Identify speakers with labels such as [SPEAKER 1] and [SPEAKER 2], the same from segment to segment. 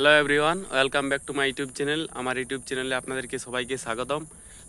[SPEAKER 1] Hello everyone, welcome back to my YouTube channel. আমার YouTube চ্যানেলে আপনাদেরকে সবাইকে স্বাগতম।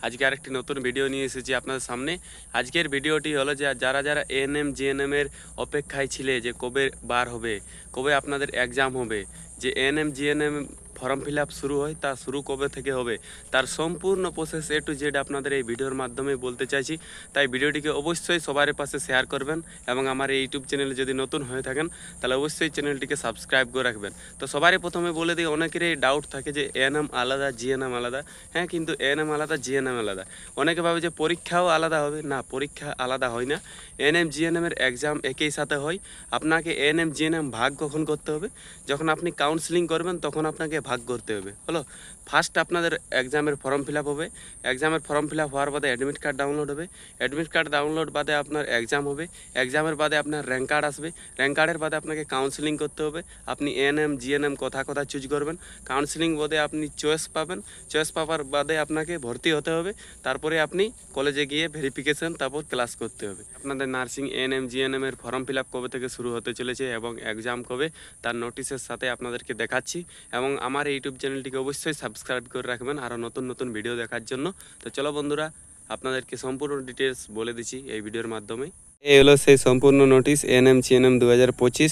[SPEAKER 1] আজকে আরেকটি নতুন ভিডিও নিয়ে এসেছি আপনাদের সামনে। আজকের ভিডিওটি হলো যে যারা যারা এএনএম জিএনএম এর অপেক্ষায় ছিলে যে কবে বার হবে, কবে আপনাদের এক্সাম হবে, যে ANM GNM form fill up শুরু হয় তা শুরু কবে থেকে হবে, তার সম্পূর্ণ প্রসেস এ টু জেড আপনাদের এই ভিডিওর মাধ্যমে বলতে চাইছি। তাই ভিডিওটিকে অবশ্যই সবার পাশে শেয়ার করবেন এবং আমার এই ইউটিউব চ্যানেলে যদি নতুন হয়ে থাকেন তাহলে অবশ্যই চ্যানেলটিকে সাবস্ক্রাইব করে রাখবেন। তো সবারই প্রথমে বলে দিই, অনেকেরই ডাউট থাকে যে এএনএম আলাদা জিএনএম আলাদা। হ্যাঁ, কিন্তু এএনএম আলাদা জিএনএম আলাদা। অনেকে ভাবে যে পরীক্ষাও আলাদা হবে, না, পরীক্ষা আলাদা হয় না। এএনএম জিএনএম এর এক্সাম একই সাথে হয়। আপনাকে এএনএম জিএনএম ভাগ কখন করতে হবে? যখন আপনি কাউন্সিলিং করবেন তখন আপনাকে ভাগ করতে হবে। হলো, ফার্স্ট আপনাদের এক্সামের ফর্ম ফিল আপ হবে। এক্সামের ফর্ম ফিল আপ হওয়ার বাদে অ্যাডমিট কার্ড ডাউনলোড হবে। অ্যাডমিট কার্ড ডাউনলোড বাদে আপনার এক্সাম হবে। এক্সামের বাদে আপনার র্যাঙ্ক কার্ড আসবে। র্যাঙ্ক কার্ডের বাদে আপনাকে কাউন্সিলিং করতে হবে। আপনি এএনএম জিএনএম কথা চুজ করবেন। কাউন্সিলিং বাদে আপনি চয়েস পাবেন। চয়েস পাওয়ার বাদে আপনাকে ভর্তি হতে হবে। তারপরে আপনি কলেজে গিয়ে ভেরিফিকেশন, তারপর ক্লাস করতে হবে। আপনাদের নার্সিং এএনএম জিএনএম এর ফর্ম ফিল আপ কবে থেকে শুরু হতে চলেছে এবং এক্সাম কবে, তার নোটিশের সাথে আপনাদেরকে দেখাচ্ছি। এবং আমার ইউটিউব চ্যানেলটিকে অবশ্যই সাবস্ক্রাইব করে রাখবেন আরও নতুন নতুন ভিডিও দেখার জন্য। তো চলো বন্ধুরা, আপনাদেরকে সম্পূর্ণ ডিটেলস বলে দিচ্ছি এই ভিডিওর মাধ্যমে। এই হলো সেই সম্পূর্ণ নোটিশ এএনএম জিএনএম 2025।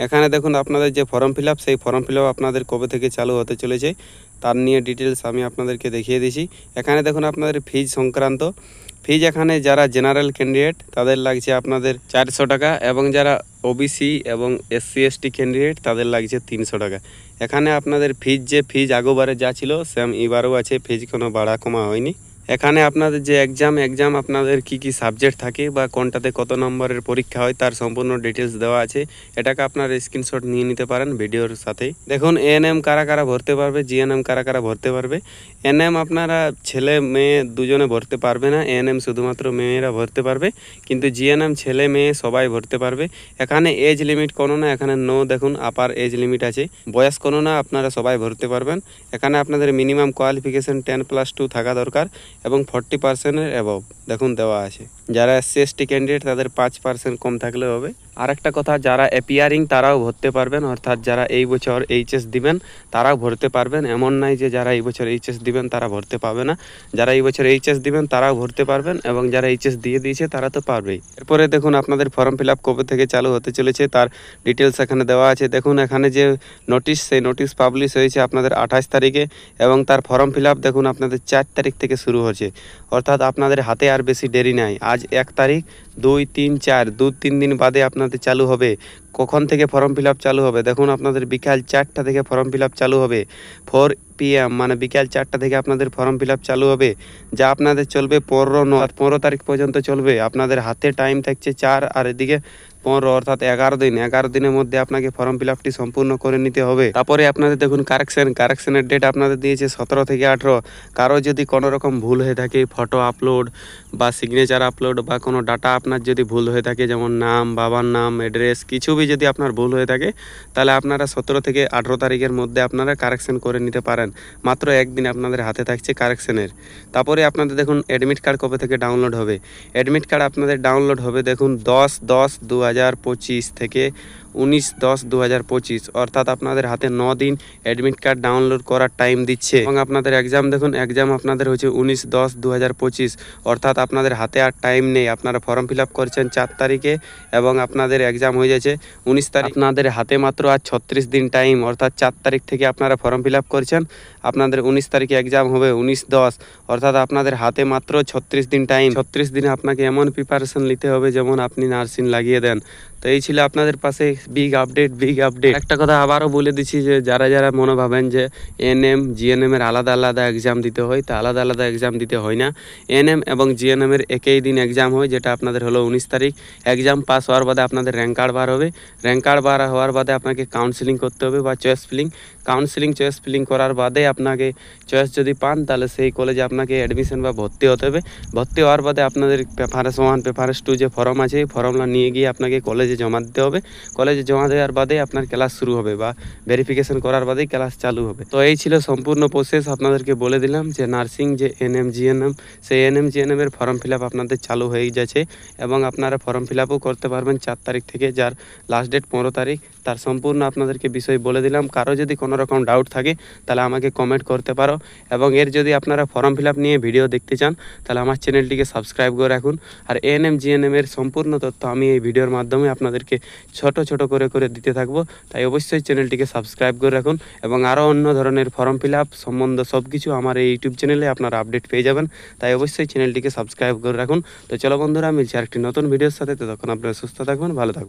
[SPEAKER 1] এখানে দেখুন আপনাদের যে ফর্ম ফিল আপ, সেই ফর্ম ফিল আপ আপনাদের কবে থেকে চালু হতে চলেছে তার নিয়ে ডিটেলস আমি আপনাদেরকে দেখিয়ে দিচ্ছি। এখানে দেখুন আপনাদের ফিজ সংক্রান্ত ফিজ, এখানে যারা জেনারেল ক্যান্ডিডেট তাদের লাগছে আপনাদের 400 টাকা, এবং যারা ওবিসি এবং এসসি এসটি ক্যান্ডিডেট তাদের লাগছে 300 টাকা। এখানে আপনাদের ফিজ আগোবারে যা ছিল সেম এবারও আছে, ফিজ কোনো বাড়া কমা হয়নি। এখানে আপনাদের যে এক্সাম আপনাদের কি কি সাবজেক্ট থাকে বা কোনটাতে কত নম্বরের পরীক্ষা হয় তার সম্পূর্ণ ডিটেলস দেওয়া আছে। এটাকে আপনারা স্ক্রিনশট নিয়ে নিতে পারেন ভিডিওর সাথেই। দেখুন এএনএম কারা কারা ভরতে পারবে, জিএনএম কারা কারা ভরতে পারবে। এএনএম আপনারা ছেলে মেয়ে দুজনে ভরতে পারবে না, এএনএম শুধুমাত্র মেয়েরা ভরতে পারবে। কিন্তু জিএনএম ছেলে মেয়ে সবাই ভরতে পারবে। এখানে এজ লিমিট কোনো না, এখানে নো দেখুন আপার এজ লিমিট আছে, বয়স কোনো না, আপনারা সবাই ভরতে পারবেন। এখানে আপনাদের মিনিমাম কোয়ালিফিকেশন 10+2 থাকা দরকার এবং 40% অ্যাবভ দেখুন দেওয়া আছে। যারা এসসি এসটি ক্যান্ডিডেট তাদের 5% কম থাকলে হবে। আর একটা কথা, যারা অ্যাপিয়ারিং তারাও ভরতে পারবেন, অর্থাৎ যারা এই বছর এইচএস দিবেন তারাও ভরতে পারবেন। এমন নাই যে যারা এই বছর এইচএস দিবেন তারা ভরতে পারবে না। যারা এই বছর এইচএস দিবেন তারাও ভরতে পারবেন, এবং যারা এইচএস দিয়ে দিয়েছে তারা তো পারবেই। এরপরে দেখুন আপনাদের ফর্ম ফিল আপ কবে থেকে চালু হতে চলেছে তার ডিটেলস এখানে দেওয়া আছে। দেখুন এখানে যে নোটিশ, সেই নোটিশ পাবলিশ হয়েছে আপনাদের 28 তারিখে, এবং তার ফর্ম ফিল আপ দেখুন আপনাদের 4 তারিখ থেকে শুরু হচ্ছে। অর্থাৎ আপনাদের হাতে আর বেশি দেরি নাই। আজ 1 তারিখ, 2, 3, 4, 2-3 দিন বাদে আপনাদের চালু হবে। কখন থেকে ফর্ম ফিল আপ চালু হবে? দেখুন আপনাদের বিকাল 4টা থেকে ফর্ম ফিল আপ চালু হবে। 4 PM মানে বিকাল 4টা থেকে আপনাদের ফর্ম ফিল আপ চালু হবে, যা আপনাদের চলবে 15 তারিখ পর্যন্ত চলবে। আপনাদের হাতে টাইম থাকছে 4 আর এদিকে 15, অর্থাৎ 11 দিন। 11 দিনের মধ্যে আপনাকে ফর্ম ফিল আপটি সম্পূর্ণ করে নিতে হবে। তারপরে আপনাদের দেখুন কারেকশনের ডেট আপনাদের দিয়েছে 17 থেকে 18। কারো যদি কোনো রকম ভুল হয়ে থাকে, ফটো আপলোড বা সিগনেচার আপলোড বা কোনো ডাটা আপনার যদি ভুল হয়ে থাকে, যেমন নাম, বাবার নাম, অ্যাড্রেস, কিছু বি যদি আপনার ভুল হয়ে থাকে, তাহলে আপনারা 17 থেকে 18 তারিখের মধ্যে আপনারা কারেকশন করে নিতে পারেন। মাত্র একদিন আপনাদের হাতে থাকছে কারেকশনের। তারপরে আপনাদের দেখুন অ্যাডমিট কার্ড কবে থেকে ডাউনলোড হবে। অ্যাডমিট কার্ড আপনাদের ডাউনলোড হবে দেখুন 10/10/2025 থেকে 19/10/2025, অর্থাৎ আপনাদের হাতে 9 দিন অ্যাডমিট কার্ড ডাউনলোড করার টাইম দিচ্ছে। এবং আপনাদের এক্সাম দেখুন, এক্সাম আপনাদের হচ্ছে 19/10/2025, অর্থাৎ আপনাদের হাতে আর টাইম নেই। আপনারা ফর্ম ফিল আপ করছেন 4 তারিখে এবং আপনাদের এক্সাম হয়ে যাচ্ছে 19 তারিখ। আপনাদের হাতে মাত্র আর 36 দিন টাইম, অর্থাৎ 4 তারিখ থেকে আপনারা ফর্ম ফিল আপ করছেন, আপনাদের 19 তারিখে এক্সাম হবে 19/10, অর্থাৎ আপনাদের হাতে মাত্র 36 দিন টাইম। 36 দিনে আপনাকে এমন প্রিপারেশন নিতে হবে যেমন আপনি নার্সিং লাগিয়ে দেন। তো এই ছিল আপনাদের পাশে বিগ আপডেট। একটা কথা আবারও বলে দিচ্ছি যে যারা যারা মনে ভাবেন যে এএনএম জিএনএম এর আলাদা আলাদা এক্সাম দিতে হয়, তা আলাদা আলাদা এক্সাম দিতে হয় না। এএনএম এবং জিএনএম এর একই দিন এক্সাম হয়, যেটা আপনাদের হলো 19 তারিখ। এক্সাম পাস হওয়ার বাদে আপনাদের র্যাঙ্ক কার্ড বার হবে। র্যাঙ্ক কার্ড বার হওয়ার বাদে আপনাকে কাউন্সিলিং করতে হবে বা চয়েস ফিলিং করার বাদে আপনাকে চয়েস যদি পান তাহলে সেই কলেজে আপনাকে অ্যাডমিশন বা ভর্তি হতে হবে। ভর্তি হওয়ার বাদে আপনাদের পেপারস 1 পেপারস 2 যে ফর্ম আছে, এই ফর্মটা নিয়ে গিয়ে আপনাকে কলেজে কলেজে জমা দিতে হবে। কলেজে জমা দেওয়ার বাদে আপনার ক্লাস শুরু হবে বা ভেরিফিকেশন করার বাদেই ক্লাস চালু হবে। তো এই ছিল সম্পূর্ণ প্রসেস, আপনাদেরকে বলে দিলাম যে নার্সিং যে এনএম জিএনএম, সেই এনএম জিএনএমের ফর্ম ফিল আপ আপনাদের চালু হয়ে গেছে এবং আপনারা ফর্ম ফিল আপও করতে পারবেন 4 তারিখ থেকে, যার লাস্ট ডেট 15 তারিখ। তার সম্পূর্ণ আপনাদেরকে বিষয় বলে দিলাম। কারো যদি কোনো রকম ডাউট থাকে তাহলে আমাকে কমেন্ট করতে পারো, এবং এর যদি আপনারা ফর্ম ফিল আপ নিয়ে ভিডিও দেখতে চান তাহলে আমার চ্যানেলটিকে সাবস্ক্রাইব করে রাখুন। আর এএনএম জিএনএম এর সম্পূর্ণ তথ্য আমি এই ভিডিওর মাধ্যমে আপনাদেরকে ছোট ছোট করে দিতে থাকবো, তাই অবশ্যই চ্যানেলটিকে সাবস্ক্রাইব করে রাখুন। এবং আরও অন্য ধরনের ফর্ম ফিল আপ সম্বন্ধে সব কিছু আমার এই ইউটিউব চ্যানেলে আপনারা আপডেট পেয়ে যাবেন, তাই অবশ্যই চ্যানেলটিকে সাবস্ক্রাইব করে রাখুন। তো চলো বন্ধুরা, মিলছি আরেকটি নতুন ভিডিওর সাথে। ততক্ষণ আপনারা সুস্থ থাকবেন, ভালো থাকবেন।